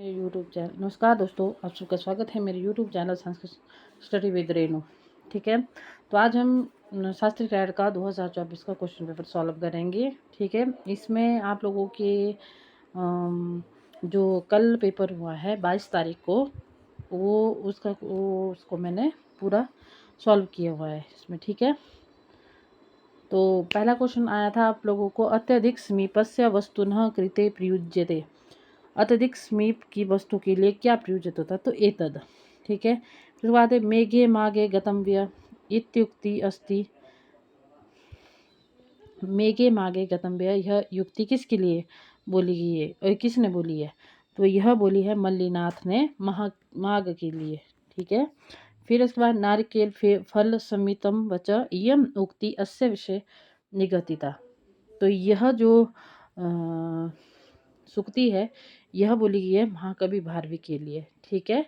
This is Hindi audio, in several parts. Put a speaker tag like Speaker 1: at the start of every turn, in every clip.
Speaker 1: मेरे यूट्यूब चैनल नमस्कार दोस्तों, आप सबका स्वागत है मेरे YouTube channel Sanskrit study with Renu. ठीक है, तो आज हम शास्त्री कैड का 2024 का क्वेश्चन पेपर सॉल्व करेंगे। ठीक है, इसमें आप लोगों के जो कल पेपर हुआ है 22 तारीख को, उसको मैंने पूरा सॉल्व किया हुआ है इसमें। ठीक है, तो पहला क्वेश्चन आया था आप लोगों को, अत्यधिक समीपस्य वस्तुनः कृते प्रयुज्यते। अत्यधिक समीप की वस्तु के लिए क्या प्रयुजित होता है? तो एतद। ठीक है, फिर उसके बाद है मेघे मागे गतव्य इत्युक्ति अस्ति। मेघे मागे गतव्य, यह युक्ति किसके लिए बोली गई है और किसने बोली है? तो यह बोली है मल्लीनाथ ने माघ के लिए। ठीक है, फिर उसके बाद नारिकेल फल समितम वच इयम उक्ति अस्य विषय निगतिता। तो यह जो सूक्ति है यह बोली गई है महाकवि भारवी के लिए। ठीक है,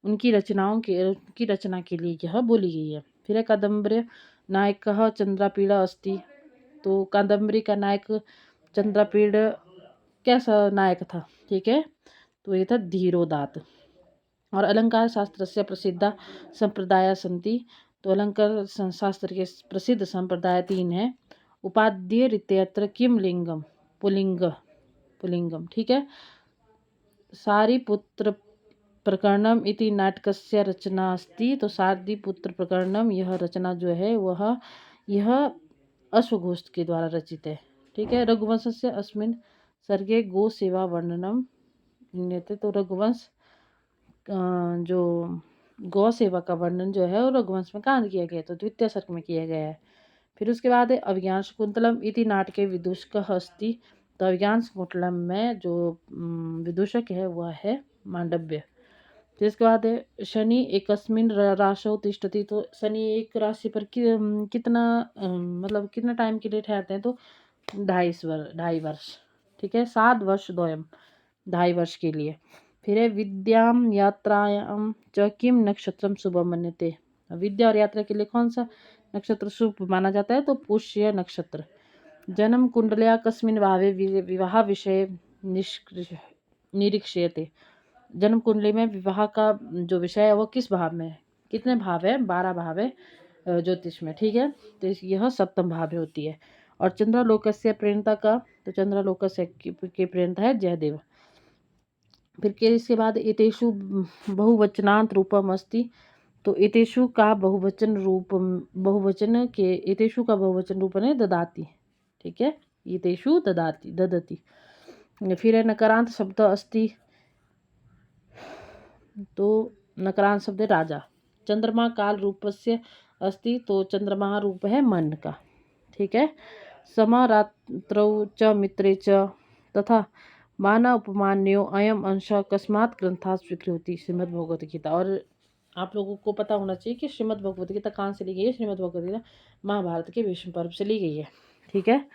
Speaker 1: उनकी रचना के लिए यह बोली गई है। फिर है कादम्बर्य नायकः चंद्रापीड़ा अस्ति। तो कादम्बरी का नायक चंद्रापीड़ कैसा नायक था? ठीक है, तो ये था धीरोदात। और अलंकार शास्त्र से प्रसिद्ध संप्रदाय संति। तो अलंकार शास्त्र के प्रसिद्ध संप्रदाय 3 हैं। उपाध्य रीत्यत्र किम लिंगम, पुलिंगम। ठीक है, सारिपुत्र प्रकरणम इति नाटकस्य रचना अस्ति। तो सारिपुत्र प्रकरणम, यह रचना जो है यह अश्वघोष के द्वारा रचित है। ठीक है, रघुवंशस्य अस्मिन् सर्गे गो सेवा वर्णनम नियते। तो रघुवंश जो गौ सेवा का वर्णन जो है वो रघुवंश में कहाँ किया गया? तो द्वितीय सर्ग में किया गया है। फिर उसके बाद है अभिज्ञान शकुंतलम इति नाटके विदूषकः अस्ति। तो अभिज्ञान शकुंतलम में जो विदूषक है वह है मांडव्य। फिर इसके बाद है शनि एकस्मिन राशौ तिष्ठति। तो शनि एक राशि पर कितना मतलब कितना टाइम के लिए ठहरते हैं? तो 2.5 वर्ष। ठीक है, 7 वर्ष द्वयम, 2.5 वर्ष के लिए। फिर है विद्याम यात्रायाम च किम नक्षत्रम शुभ मन्यते। विद्या और यात्रा के लिए कौन सा नक्षत्र शुभ माना जाता है? तो पुष्य नक्षत्र। जन्म कुंडल्या कस्मिन भावे विवाह विषय निरीक्ष्यते। जन्म कुंडली में विवाह का जो विषय है वो किस भाव में है? कितने भाव है? 12 भाव है ज्योतिष में। ठीक है, तो यह सप्तम भाव में होती है। और चंद्रालोकस्य प्रेरणता का, तो चंद्रालोकस्य के प्रेरणता है जयदेव। फिर के इसके बाद इतेषु बहुवचनांत रूपम अस्ति। तो इतेषु का बहुवचन रूप है ददाति। ठीक है, इतेषु ददति। फिर है नकारांत शब्द अस्ति। तो नकारांत शब्द है राजा। चंद्रमा काल रूपस्य अस्ति। तो चंद्रमा रूप है मन का। ठीक है, समारात्रौ च मित्रे च तथा माना उपमान्यो अयम अंश कस्मात् ग्रंथात् स्वीकृति। श्रीमद् भगवत गीता। और आप लोगों को पता होना चाहिए कि श्रीमद् भगवत गीता कहाँ से ली गई है? श्रीमद् भगवत गीता महाभारत के भीष्म पर्व से ली गई है। ठीक है,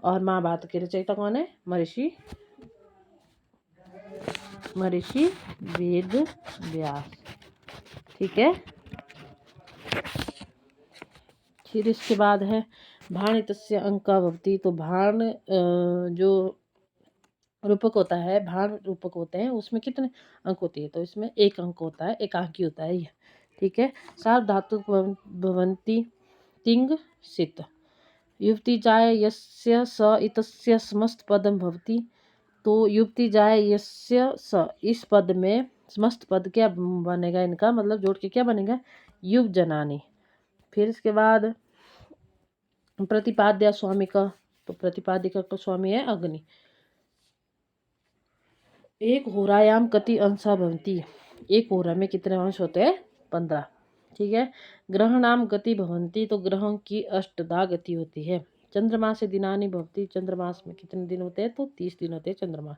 Speaker 1: और महाभारत के रचयिता कौन है? महर्षि वेद व्यास। ठीक है, फिर इसके बाद है भाणितस्य अंका भवति। तो भाण जो रूपक होता है, भाण रूपक होते हैं, उसमें कितने अंक होती है? तो इसमें 1 अंक होता है, एकांकी होता है यह। ठीक है, सार्व धातु भवन्ति तिंग सित। युक्ति जाय यस्य स इतस्य समस्त पदम भवति। तो युक्ति जाय यस्य स, इस पद में समस्त पद क्या बनेगा? इनका मतलब जोड़ के क्या बनेगा? युग जनानी। फिर इसके बाद प्रतिपाद्य स्वामी का, तो प्रतिपादिका का स्वामी है अग्नि। एक होरायाम कति अंशा भवन्ति। एक होरा में कितने अंश होते हैं? 15। ठीक है, ग्रहणाम गति भवन्ति। तो ग्रहों की 8 गति होती है। चंद्रमास दिनानि भवति। चंद्रमास में कितने दिन होते हैं? तो 30 दिन होते हैं चंद्रमास।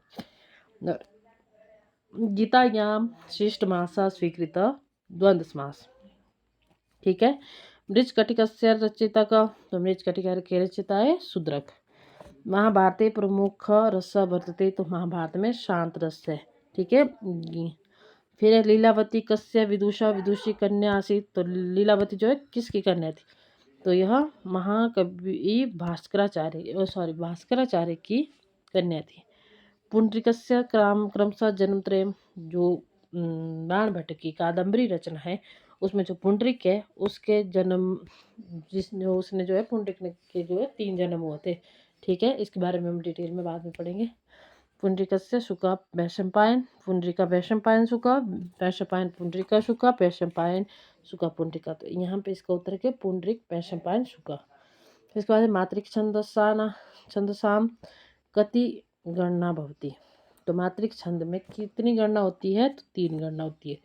Speaker 1: गीतायाम श्रेष्ठ मासा स्वीकृत द्वंद्व समास। ठीक है, मृच्छकटिकस्य रचयिता का, तो मृच्छकटिका के रचयिता है शूद्रक। महाभारते प्रमुख रस वर्तते। तो महाभारत में शांत रस है। ठीक है, फिर लीलावती कस्य विदुषी कन्या आसीत। तो लीलावती जो है किसकी कन्या थी? तो यह महाकवि भास्कराचार्य की कन्या थी। पुंडरीकस्य क्रमशः जन्मत्रयम्, जो बाण भट्ट की कादम्बरी रचना है उसमें जो पुंडरीक है उसके जन्म उसने जो है पुंडरीक के जो है 3 जन्म हुए थे। ठीक है, इसके बारे में हम डिटेल में बाद में पढ़ेंगे। पुंडरीकस्य शुका वैशंपायन, पुंडरीका वैशंपायन शुका, वैशंपायन पुंडरीका शुका, वैशंपायन शुका पुंडरीका। तो यहाँ पे इसका उत्तर है पुंडरीक वैशंपायन शुका। फिर इसके बाद मातृक छंदसाम कति गणना भवती। तो मातृक छंद में कितनी गणना होती है? तो 3 गणना होती है।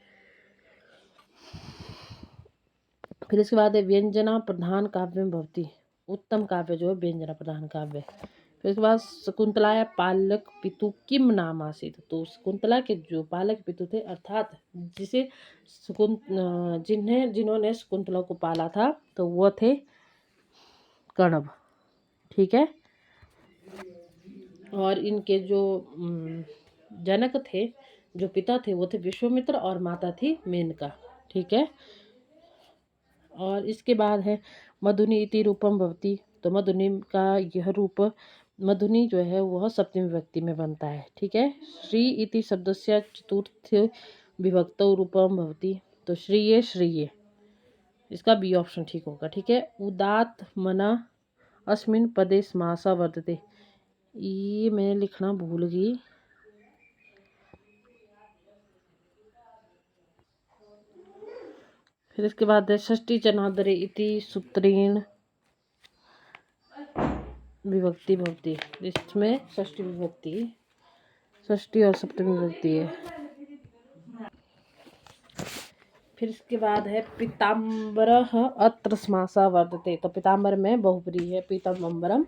Speaker 1: फिर इसके बाद है व्यंजना प्रधान काव्य भवती। उत्तम काव्य जो है व्यंजना प्रधान काव्य। फिर इसके बाद शकुंतलाया पालक पितु किम नाम आसीत। तो शकुंतला के जो पालक पितु थे अर्थात जिसे जिन्होंने शकुंतला को पाला था तो वो थे कण्व। ठीक है, और इनके जो जनक थे, जो पिता थे वो थे विश्वामित्र और माता थी मेनका। ठीक है, और इसके बाद है मधुनी इति रूपम भवती। तो मधुनी का यह रूप, मधुनी जो है वह सप्तमी विभक्ति में बनता है। ठीक है, श्री इति शब्दस्य चतुर्थ विभक्तौ रूपम भवती। तो श्रीये श्रीये, इसका बी ऑप्शन ठीक होगा। ठीक है, उदात मना अस्मिन् पदे समासा वर्तते। ये मैं लिखना भूल गई। फिर इसके बाद है षष्ठी जनादरे इति सूत्रेण विभक्ति भवती। इसमें षष्ठी विभक्ति, षष्ठी और सप्तमी विभक्ति है। फिर इसके बाद है पीताम्बरः अत्र समासः वर्तते। तो पीताम्बर में बहुब्री है, पीताम्बरम,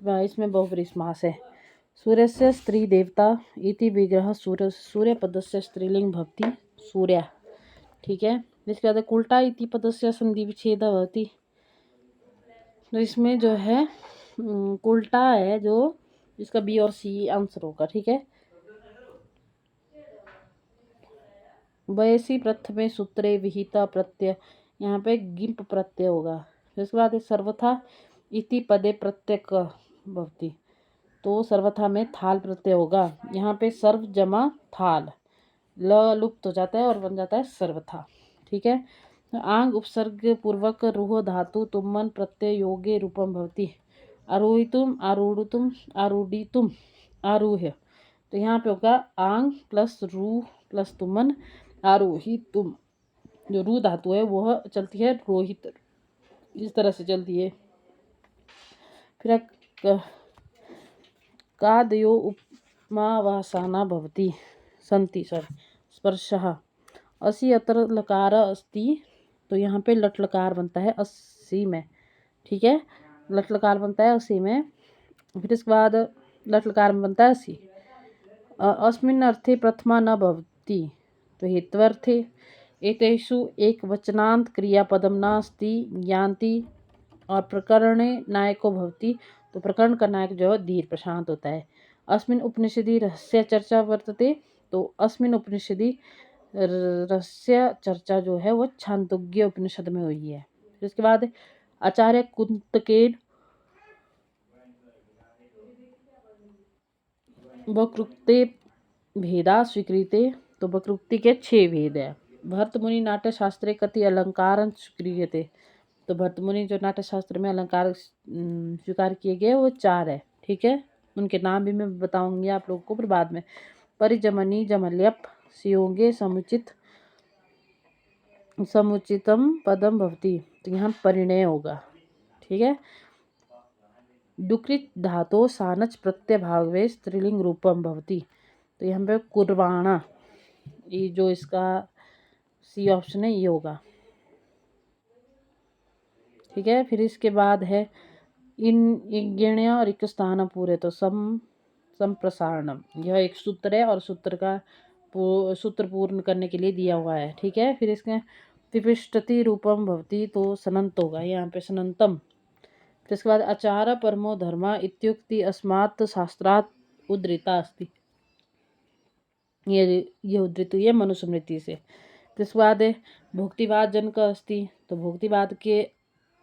Speaker 1: इसमें बहुब्री समास है। सूर्यस्य स्त्री देवता इति विग्रह सूर्य पदस्य स्त्रीलिंग भवति सूर्य। ठीक है, इसके बाद कुल्टा इति पदस्य संधि विच्छेद भवति। तो इसमें जो है कुल्टा है जो इसका बी और सी आंसर होगा। ठीक है, वयसी प्रथमे सूत्रे विहिता प्रत्यय, यहाँ पे गिम्प प्रत्यय होगा। फिर इसके बाद सर्वथा इति पदे प्रत्यय भवति। तो सर्वथा में थाल प्रत्यय होगा। यहाँ पे सर्व जमा थाल, ल लुप्त हो जाता है और बन जाता है सर्वथा। ठीक है, आंग उपसर्ग पूर्वक रुह धातु तुमन प्रत्यय योगे रूपम भवति। आरोहितुम, आरूढ़तुम, आरूढ़ितुम, आरूह्य। तो यहाँ पे होगा आंग प्लस रू प्लस तुमन आरोहितुम। जो रू धातु है वह चलती है रोहित, इस तरह से चलती है। फिर कादयो उपमावासाना भवति संति स्पर्शः असी अत्र लकार अस्ति। तो यहाँ पे लट लकार बनता है 80 में। ठीक है, लट लकार बनता है 80 में। फिर इसके बाद लट लकार में बनता है 80। अस्मिन् अर्थे प्रथमा न भवति। तो हेत्वर्थे एतेषु एक वचनांत क्रियापदम नास्ति यान्ति और प्रकरणे नायको भवति। तो प्रकरण का नायक जो है धीर प्रशांत होता है। अस्मिन् उपनिषदि रहस्य चर्चा वर्तते। तो अस्मिन् उपनिषदि रहस्य चर्चा जो है वो छांदोग्य उपनिषद में हुई है। फिर इसके बाद आचार्य कुंतकेन वक्रोक्ते भेदा स्वीकृते। तो वक्रोक्ति के 6 भेद है। भरतमुनि नाट्य शास्त्रे कति अलंकार स्वीक्रियते। तो भरतमुनि जो नाट्य शास्त्र में अलंकार स्वीकार किए गए वो 4 है। ठीक है, उनके नाम भी मैं बताऊंगी आप लोगों को फिर बाद में। परिजमनी जमल्यप सियोगे समुचितम पदम भवति। तो यहाँ परिणय होगा। ठीक है, डुकृत धातो सानच प्रत्यय भावे स्त्रीलिंग रूपम भवति। तो यहाँ पे कुर्वाणा, ये जो इसका सी ऑप्शन है ये होगा। ठीक है, फिर इसके बाद है इज्ञण्य और एक स्थान पूरे। तो संप्रसारणम, यह एक सूत्र है और सूत्र का सूत्र पूर्ण करने के लिए दिया हुआ है। ठीक है, फिर इसके पिपिष्टति रूपम भवति। तो सनंत होगा यहाँ पे, सनंतम। फिर इसके बाद आचार परमो धर्म इत्युक्ति अस्मात् शास्त्रात् उद्धृता अस्ति। ये उद्धृत हुई है मनुस्मृति से। फिर इसके बाद भोक्तिवाद जनक अस्ति। तो भोक्तिवाद के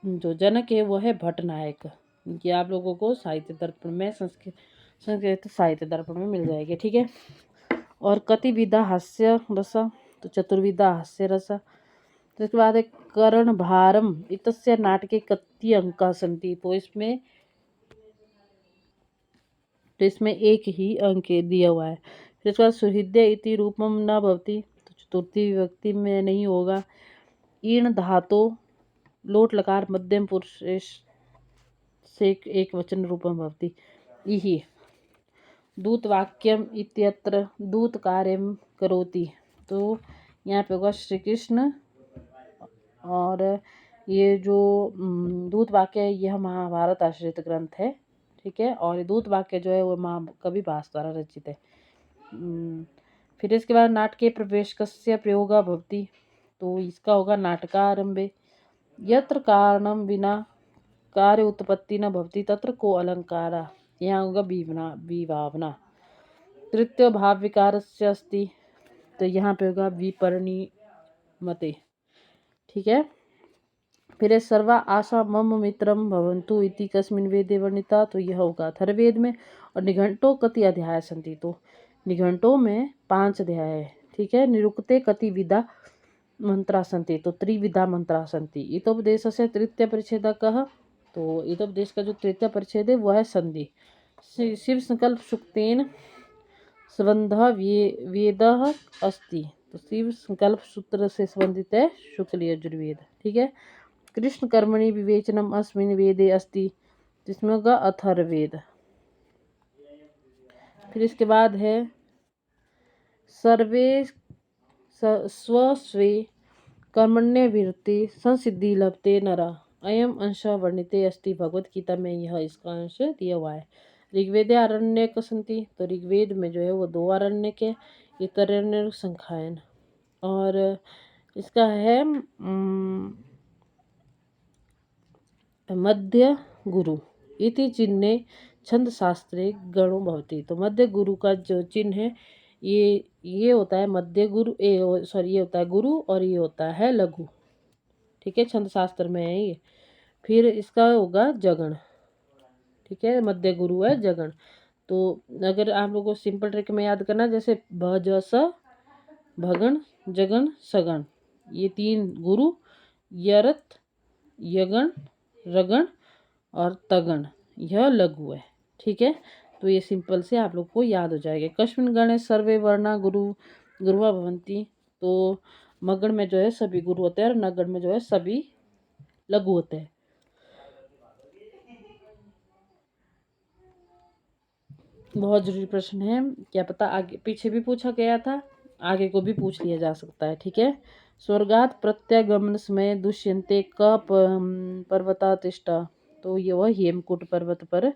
Speaker 1: जो जनक है वो है भट्ट नायक। ये आप लोगों को साहित्य दर्पण में संस्कृत साहित्य दर्पण में मिल जाएगी। ठीक है। और कतिविधा हास्य रस, तो चतुर्विधा हास्य रस। तो इसके बाद है करण भारम इतस्य नाटके कति अंका संति, तो इसमें एक ही अंक दिया हुआ है। फिर इसके बाद सुहृदय इति रूपम न भवति, तो चतुर्थी विभक्ति में नहीं होगा। ईण धातो लोट लकार मध्यम पुरुष से एक वचन रूपम भवति इहि। दूत वाक्यम इत्यत्र दूत कार्यम करोति, तो यहाँ पे होगा श्री कृष्ण। और ये जो दूत वाक्य है यह महाभारत आश्रित ग्रंथ है। ठीक है। और ये दूत वाक्य जो है वो महाकवि भास द्वारा रचित है। फिर इसके बाद नाटके प्रवेश कस्य प्रयोगा भवति, तो इसका होगा नाटकारंभे। यत्र कारणम बिना कार्य उत्पत्ति न भवति तत्र को अलंकारा, यहाँ होगा विभावना। तृतीय भाव विकारस्य अस्ति, तो यहाँ पे होगा विपरिणमते। ठीक है। फिर सर्वा आशा मम मित्रम भवन्तु इति कस्मिन् वेदे वर्णिता, तो यह होगा अथर्ववेद में। और निघंटो कति अध्याय संति, तो निघंटो में 5 अध्याय है। ठीक है। निरुक्ते कति विधा मंत्रा संति, तो त्रिविधा मंत्रा संति। इतोपदेशस्य तृतीय परिच्छेदकः, तो इतोपदेश का जो तृतीय परिच्छेद है वह है संधि। शिव संकल्प सुक्तेन संबंधः वेदः अस्ति, तो शिव संकल्प सूत्र से संबंधित है शुक्ल यजुर्वेद। ठीक है। कृष्ण कर्मणि विवेचनम अस्मिन् वेदे अस्ति, जिसमें होगा अथर्ववेद। फिर इसके बाद है सर्वे स्वस्वे कर्मण्यभिरते संसिद्धि लभते नरा, अयम अंश वर्णिते अस्ति, भगवत गीता में यह इसका अंश दिया हुआ है। ऋग्वेदे आरण्यक संति, तो ऋग्वेद में जो है वो 2 आरण्यक है। इतरण्य संख्यायन। और इसका है मध्य गुरु इति चिन्हे छंद शास्त्रे गणो भवति, तो मध्य गुरु का जो चिन्ह है ये होता है मध्य गुरु, ये होता है गुरु और ये होता है लघु। ठीक है। छंद शास्त्र में है ये। फिर इसका होगा जगण। ठीक है। मध्य गुरु है जगण। तो अगर आप लोगों को सिंपल ट्रिक में याद करना, जैसे भजस भगण जगण सगण, ये 3 गुरु, यरत यगण रगण और तगण, यह लघु है। ठीक है। तो ये सिंपल से आप लोग को याद हो जाएगा। कस्मिन् गणे सर्वे वर्णा गुरुवा भवन्ति, तो मगण में जो है सभी गुरु होते हैं और नगण में जो है सभी लघु होते हैं। बहुत जरूरी प्रश्न है, क्या पता आगे पीछे भी पूछा गया था, आगे को भी पूछ लिया जा सकता है। ठीक है। स्वर्गात प्रत्यागमन समय दुष्यंते क पर्वता तिष्ठा, तो ये वह हेमकूट पर्वत पर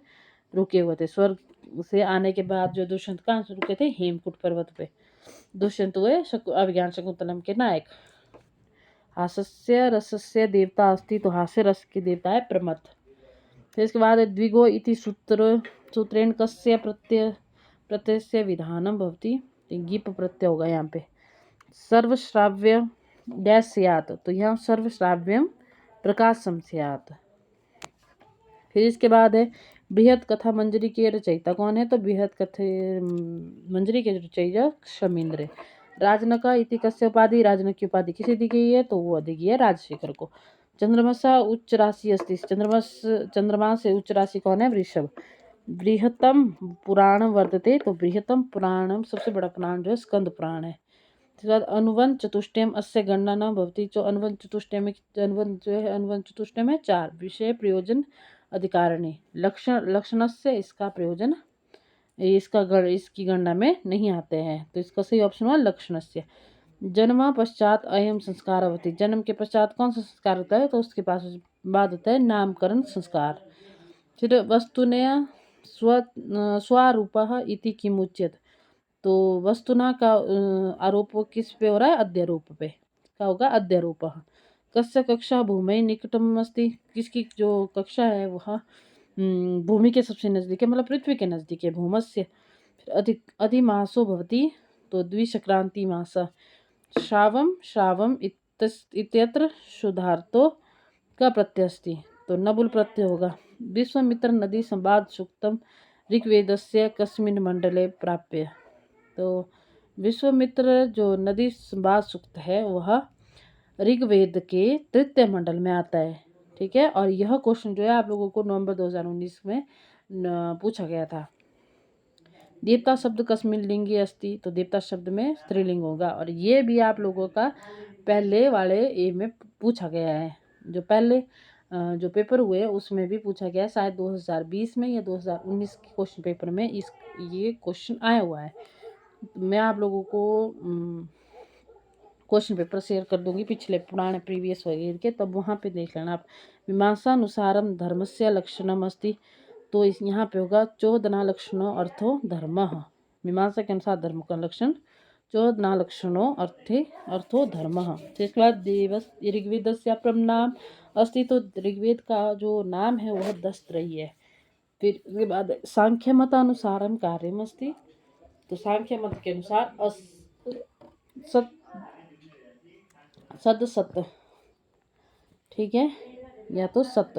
Speaker 1: रुके हुए थे। स्वर्ग से आने के बाद जो दुष्यंत कहाँ से रुके थे? हेमकूट पर्वत पे। दुष्यंत हुए अभिज्ञान शकुंतलम के नायक। हास्यस्य रसस्य देवता अस्ति, तो हास्य रस के देवता है प्रमथ। फिर इसके बाद द्विगो इति सूत्रेण कस्य प्रत्ययस्य विधानम भवति, गिप प्रत्यय होगा यहाँ पे। सर्वश्राव्य डैश स्यात्, तो यहाँ सर्वश्राव्यम प्रकाशम स्यात्। फिर इसके बाद है बृहत कथा मंजरी के रचयिता कौन है? तो बृहत कथा मंजरी के रचयिता शमींद्र। राजनका इति कस्य उपाधि, राजनक की उपाधि किसे दी गई है? तो वो दी गई है राजशेखर को। चंद्रमसा उच्च राशि अस्ति, चंद्रमा से उच्च राशि कौन है? वृषभ। बृहत्तम पुराण वर्तते, तो बृहत्तम पुराणम सबसे बड़ा पुराण जो है स्कंद पुराण है। इसके बाद अनुवंत चतुष्टयम अस्य गणना न भवति, जो अनुवंत चतुष्टयम अनुवंत चतुष्टयम है 4 विषय प्रयोजन अधिकारणी लक्षणस्य, इसका प्रयोजन इसकी गणना में नहीं आते हैं, तो इसका सही ऑप्शन हुआ लक्षणस्य। जन्म पश्चात अयम संस्कार होती, जन्म के पश्चात कौन सा संस्कार होता है? तो उसके पास बाद होता है नामकरण संस्कार। फिर वस्तुनया स्वारूपः इति किमुच्यते, तो वस्तुना का आरोप किस पे हो रहा है? अध्यारोप पे। क्या होगा? अध्यारोपः। कस्य कक्षा भूमि निकटम अस्ति, किसकी जो कक्षा है वह भूमि के सबसे नजदीक है, मतलब पृथ्वी के नजदीक है, भूमस्य। फिर अधिमासो भवति, तो द्विसंक्रांति मास। श्रावम इत्यत्र शुद्धार्थो का प्रत्यय अस्ति, तो नबुल प्रत्यय होगा। विश्वामित्र नदी संवाद सूक्तम ऋग्वेदस्य कस्मिन् मंडले प्राप्य। तो विश्वामित्र जो नदी संवाद सूक्त है वह ऋग्वेद के तृतीय मंडल में आता है। ठीक है, और यह क्वेश्चन जो है आप लोगों को नवंबर 2019 में पूछा गया था। देवता शब्द कस्मिन लिंगी अस्ति, तो देवता शब्द में स्त्रीलिंग होगा। और ये भी आप लोगों का पहले वाले ए में पूछा गया है, जो पहले जो पेपर हुए उसमें भी पूछा गया है, शायद 2020 में या 2019 के क्वेश्चन पेपर में ये क्वेश्चन आया हुआ है। मैं आप लोगों को क्वेश्चन पेपर शेयर कर दूंगी पिछले पुराने प्रीवियस वगैरह के, तब वहाँ पे देख लेना आप। मीमांसानुसारम धर्मस्य लक्षणम अस्ति, तो इस यहाँ पे होगा चोदना लक्षणों अर्थो धर्मः। मीमांसा के अनुसार धर्म का लक्षण चोदना लक्षणों अर्थो धर्मः। इसके बाद देवस ऋग्वेदस्य परम नाम अस्ति, तो ऋग्वेद का जो नाम है वह 10 त्रयी है। फिर उसके बाद सांख्य मतानुसारम कार्यम अस्ति, तो सांख्य मत के अनुसार सत, ठीक है, या तो सत।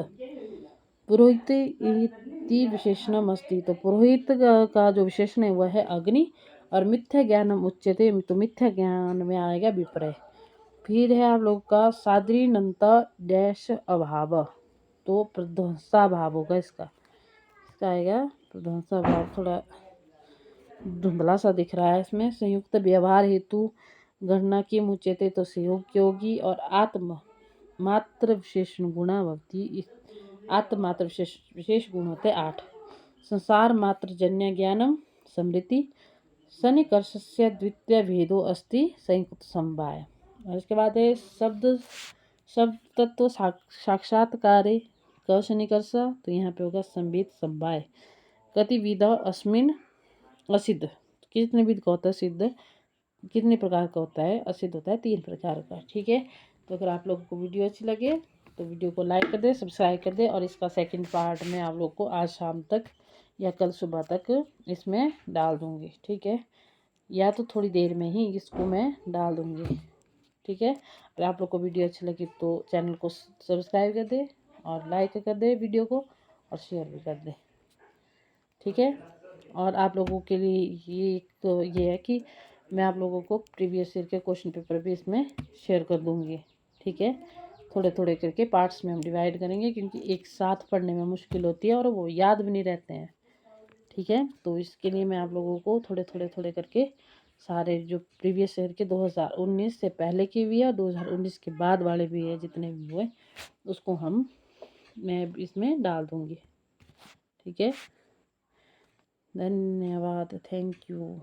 Speaker 1: पुरोहित इति विशेषणम अस्ति, तो पुरोहित का जो विशेषण है वह है अग्नि। और मिथ्या ज्ञानम उच्यते, तो मिथ्या ज्ञान में आएगा विपर्य। फिर है आप लोग का सादृनंत डैश अभाव, तो प्रध्वंसाभाव होगा इसका आएगा प्रध्वंसाभाव। थोड़ा धुंधला सा दिख रहा है इसमें। संयुक्त व्यवहार हेतु गणना की मुच्यते, तो संयोग योगी। और आत्म मात्र विशेषण गुणा भवती, आत्ममात्र विशेष गुण होते 8। संसार मात्र जन्य ज्ञानम समृति सन्निकर्षस्य द्वितीय भेदो अस्ति संयुक्त समवाय। और इसके बाद है शब्द तत्व साक्षात्कारे क सन्निकर्ष, तो यहाँ पे होगा संवेद समवाय। गतिविध अस्मिन असिद्ध, कितने विध का होता है सिद्ध, कितने प्रकार का होता है असिद्ध होता है 3 प्रकार का। ठीक है, तो अगर आप लोगों को वीडियो अच्छी लगे तो वीडियो को लाइक कर दे, सब्सक्राइब कर दे। और इसका सेकंड पार्ट में आप लोग को आज शाम तक या कल सुबह तक इसमें डाल दूँगी। ठीक है, या तो थोड़ी देर में ही इसको मैं डाल दूँगी। ठीक है, अगर आप लोग को वीडियो अच्छी लगी तो चैनल को सब्सक्राइब कर दे और लाइक कर दे वीडियो को और शेयर भी कर दे। ठीक है, और आप लोगों के लिए ये है कि मैं आप लोगों को प्रीवियस ईयर के क्वेश्चन पेपर भी इसमें शेयर कर दूँगी। ठीक है, थोड़े थोड़े करके पार्ट्स में हम डिवाइड करेंगे, क्योंकि एक साथ पढ़ने में मुश्किल होती है और वो याद भी नहीं रहते हैं। ठीक है, तो इसके लिए मैं आप लोगों को थोड़े करके सारे जो प्रीवियस ईयर के 2019 से पहले के भी है और 2019 के बाद वाले भी है, जितने भी हुए उसको मैं इसमें डाल दूँगी। ठीक है, धन्यवाद, थैंक यू।